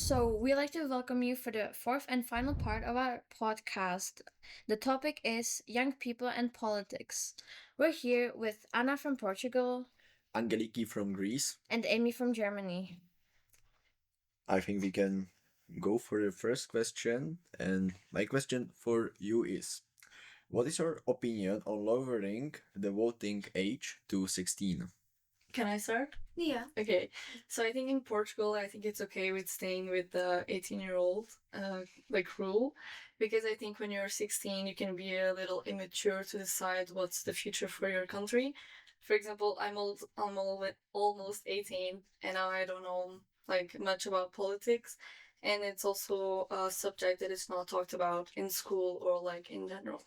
So, we'd like to welcome you for the fourth and final part of our podcast. The topic is young people and politics. We're here with Anna from Portugal, Angeliki from Greece. and Amy from Germany. I think we can go for the first question. And my question for you is, what is your opinion on lowering the voting age to 16? Can I start? Yeah. Okay. So I think in Portugal, I think it's okay with staying with the 18-year-old rule, because I think when you're 16, you can be a little immature to decide what's the future for your country. For example, I'm almost 18, and now I don't know much about politics, and it's also a subject that is not talked about in school or in general.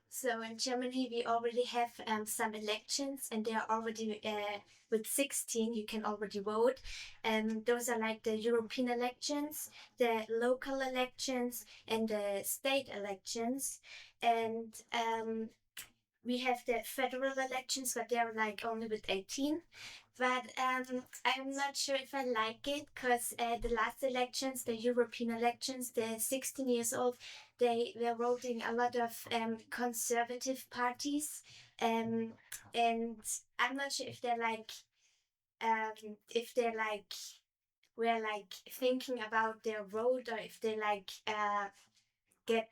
So in Germany, we already have some elections, and they are already with 16. You can already vote, and those are like the European elections, the local elections, and the state elections, and we have the federal elections, but they're only with 18. But I'm not sure if I like it, because the last elections, the European elections, the 16 years old, they were voting a lot of conservative parties, and I'm not sure if they're were thinking about their vote, or if they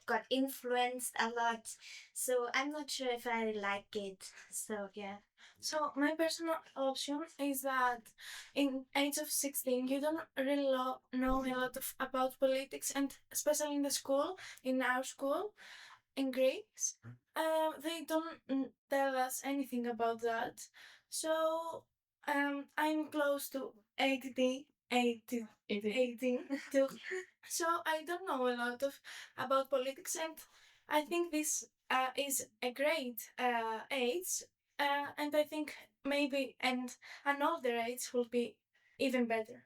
got influenced a lot. So I'm not sure if I like it. So yeah. So my personal option is that in age of 16, you don't really know a lot about politics, and especially in the school, in our school, in Greece, they don't tell us anything about that. So I'm close to 18 too. So I don't know a lot about politics, and I think this is a great age. And I think maybe an older age will be even better.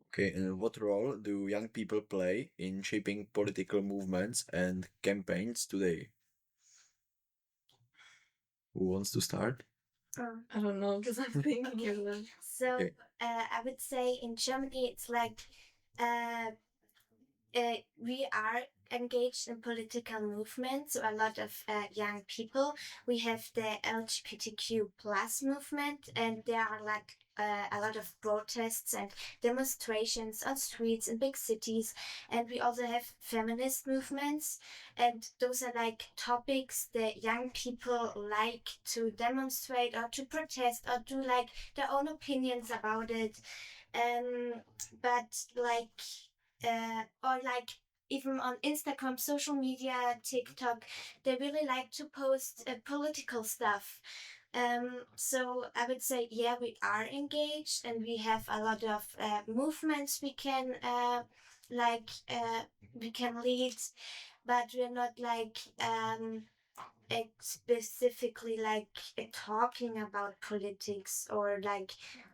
Okay, and what role do young people play in shaping political movements and campaigns today? Who wants to start? I don't know, because I'm thinking of that. So Okay. I would say in Germany, it's we are engaged in political movements. So a lot of young people. We have the LGBTQ plus movement, and there are a lot of protests and demonstrations on streets in big cities. And we also have feminist movements, and those are topics that young people like to demonstrate or to protest or do their own opinions about it. But even on Instagram, social media, TikTok, they really like to post political stuff. So I would say, yeah, we are engaged, and we have a lot of movements we can lead, but we're not specifically talking about politics, or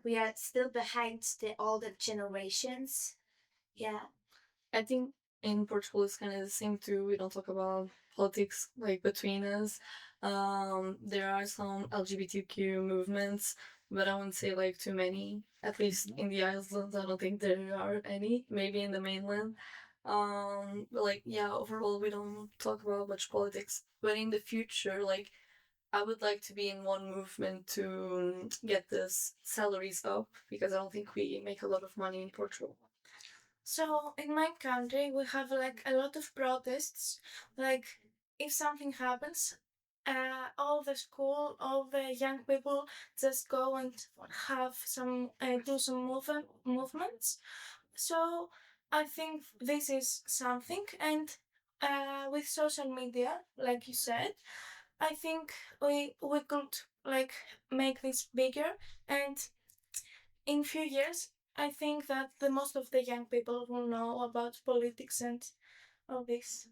we are still behind the older generations. Yeah. I think in Portugal it's kind of the same too. We don't talk about politics between us. There are some LGBTQ movements, but I wouldn't say too many. At least in the islands, I don't think there are any. Maybe in the mainland. But overall we don't talk about much politics. But in the future, I would like to be in one movement to get this salaries up, because I don't think we make a lot of money in Portugal. So in my country, we have a lot of protests. If something happens, all the school, all the young people just go and have do some movements. So I think this is something, and with social media, like you said, I think we could make this bigger, and in few years, I think that the most of the young people will know about politics and all this.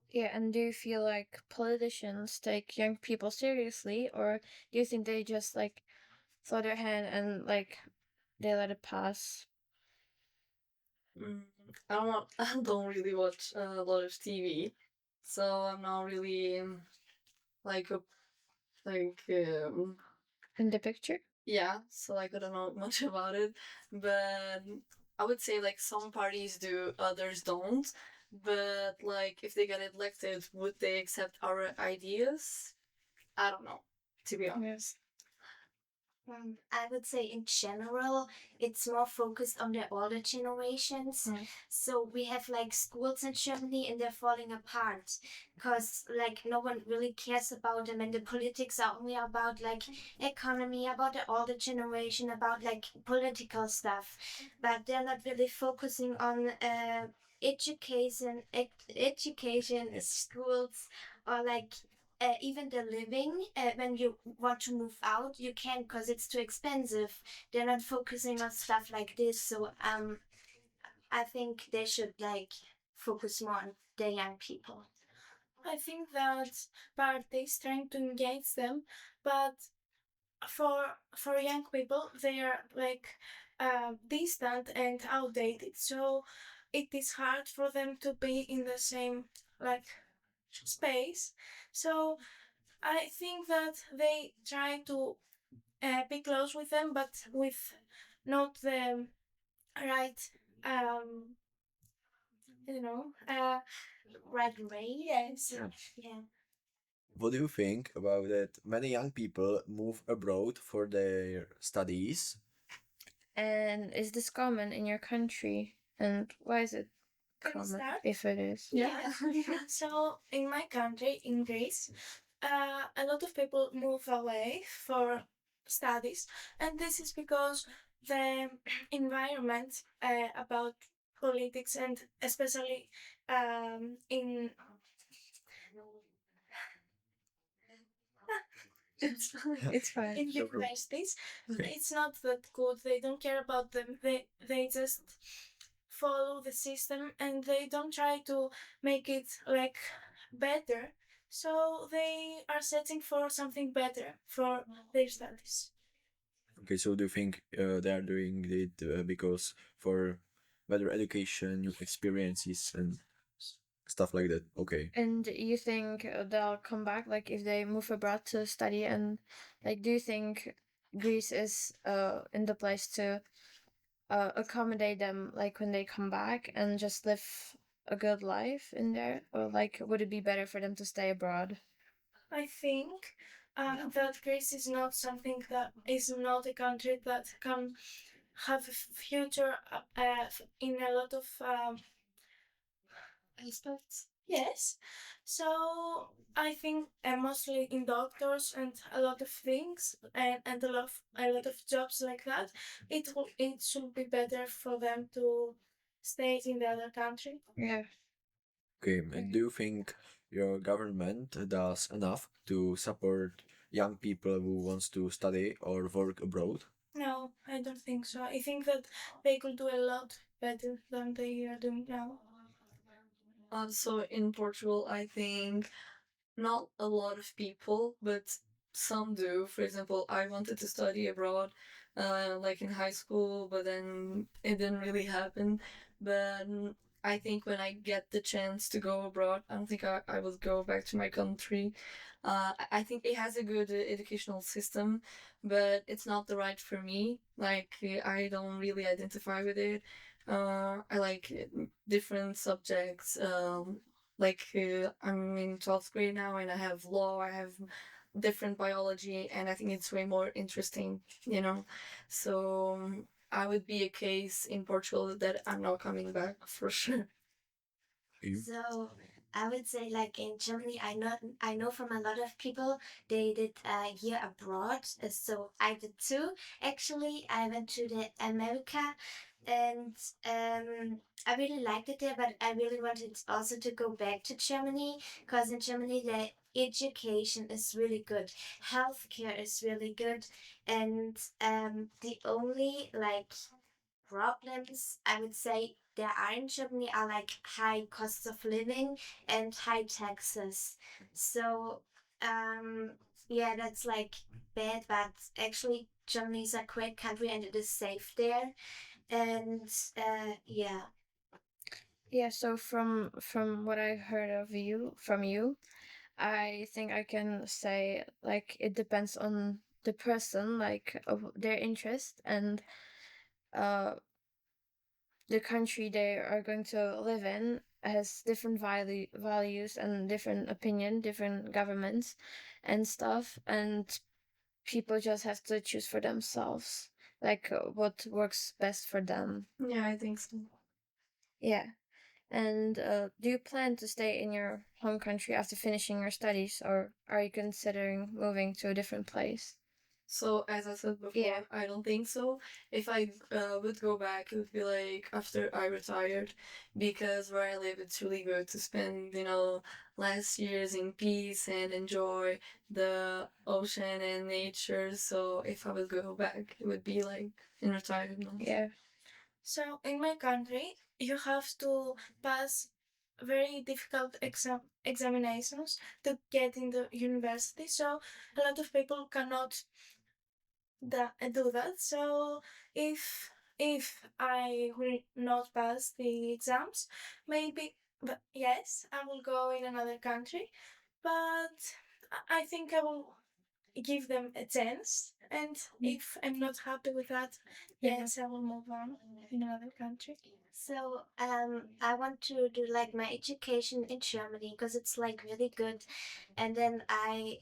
Yeah, and do you feel like politicians take young people seriously, or do you think they just throw their hand and they let it pass? I don't really watch a lot of TV, so I'm not really like a In the picture? yeah. So I don't know much about it, but I would say like some parties do, others don't. But like if they get elected, would they accept our ideas? I don't know, to be honest. I would say in general, it's more focused on the older generations. So we have like schools in Germany and they're falling apart because like no one really cares about them, and the politics are only about like economy, about the older generation, about like political stuff, but they're not really focusing on education, schools, or like even the living, when you want to move out, you can't because it's too expensive. They're not focusing on stuff like this. So I think they should like focus more on the young people. I think that parties trying to engage them, but for young people they are like distant and outdated. So it is hard for them to be in the same like space. So I think that they try to be close with them, but with not the right, you know, Right way? yes. Yeah. What do you think about that? Many young people move abroad for their studies. And is this common in your country? And why is it Can I common, start? if it is? Yeah. So in my country, in Greece, a lot of people move away for studies, and this is because the environment about politics, and especially in It's fine. in universities, it's not that good. They don't care about them. They just follow the system and they don't try to make it like better. So they are searching for something better for their studies. Okay, so do you think they are doing it because for better education, new experiences, and stuff like that? Okay. And you think they'll come back, like if they move abroad to study, and like do you think Greece is in the place to accommodate them, like when they come back and just live a good life in there, or like would it be better for them to stay abroad? I think that Greece is not something that is not a country that can have a future in a lot of aspects. Yes. So I think mostly in doctors and a lot of things, and a lot of jobs like that, it should be better for them to stay in the other country. Yeah. Okay, and do you think your government does enough to support young people who wants to study or work abroad? No, I don't think so. I think that they could do a lot better than they are doing now. Also in Portugal, I think not a lot of people, but some do. For example, I wanted to study abroad, like in high school, but then it didn't really happen. But I think when I get the chance to go abroad, I don't think I will go back to my country. I think it has a good educational system, but it's not the right for me. Like, I don't really identify with it. I like different subjects. Like I'm in 12th grade now and I have law, I have different biology, and I think it's way more interesting, you know. So I would be a case in Portugal that I'm not coming back for sure. You? So I would say like in Germany, I know from a lot of people they did a year abroad. So I did too. Actually, I went to the America, and I really liked it there. But I really wanted also to go back to Germany because in Germany the education is really good, healthcare is really good, and the only like problems I would say there are in Germany are like high costs of living and high taxes. So yeah, that's like bad, but actually Germany is a great country and it is safe there. And yeah. Yeah, so from what I heard of you from you, I think I can say like it depends on the person, like of their interest, and uh the country they are going to live in has different values and different opinion, different governments and stuff, and people just have to choose for themselves, like what works best for them. Yeah, I think so. Yeah. And do you plan to stay in your home country after finishing your studies, or are you considering moving to a different place? So as I said before, Yeah. I don't think so. If I would go back, it would be like after I retired, because where I live, it's really good to spend, last years in peace and enjoy the ocean and nature. So if I would go back, it would be like in retirement. Yeah. So in my country, you have to pass very difficult examinations to get into university. So a lot of people cannot do that. So if I will not pass the exams, maybe, but yes, I will go in another country. But I think I will give them a chance. And if I'm not happy with that, yes, I will move on in another country. So I want to do like my education in Germany because it's like really good, and then I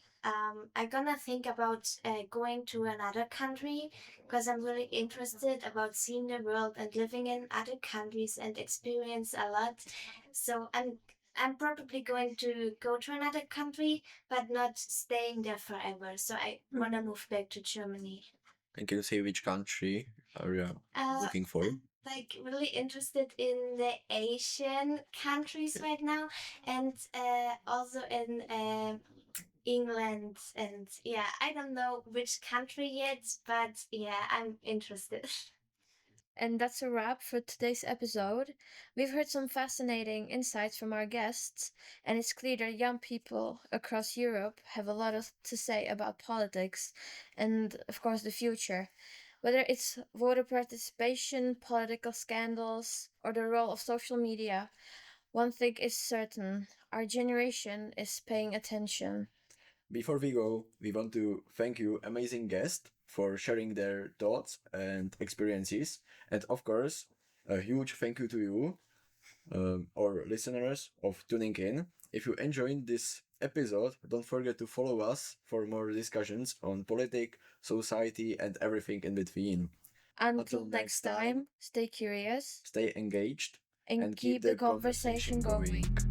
gonna think about going to another country because I'm really interested about seeing the world and living in other countries and experience a lot. So I'm probably going to go to another country, but not staying there forever. So I wanna move back to Germany. And can you say which country are you Uh, looking for? like really interested in the Asian countries right now, and also in England, and yeah, I don't know which country yet, but yeah, I'm interested. And that's a wrap for today's episode. We've heard some fascinating insights from our guests, and it's clear that young people across Europe have a lot to say about politics and, of course, the future. Whether it's voter participation, political scandals, or the role of social media, one thing is certain: our generation is paying attention. Before we go, we want to thank you, amazing guest, for sharing their thoughts and experiences. And of course, a huge thank you to you, our listeners, of tuning in. If you enjoyed this episode, don't forget to follow us for more discussions on politics, society, and everything in between. Until next time, stay curious Stay engaged and keep the conversation going.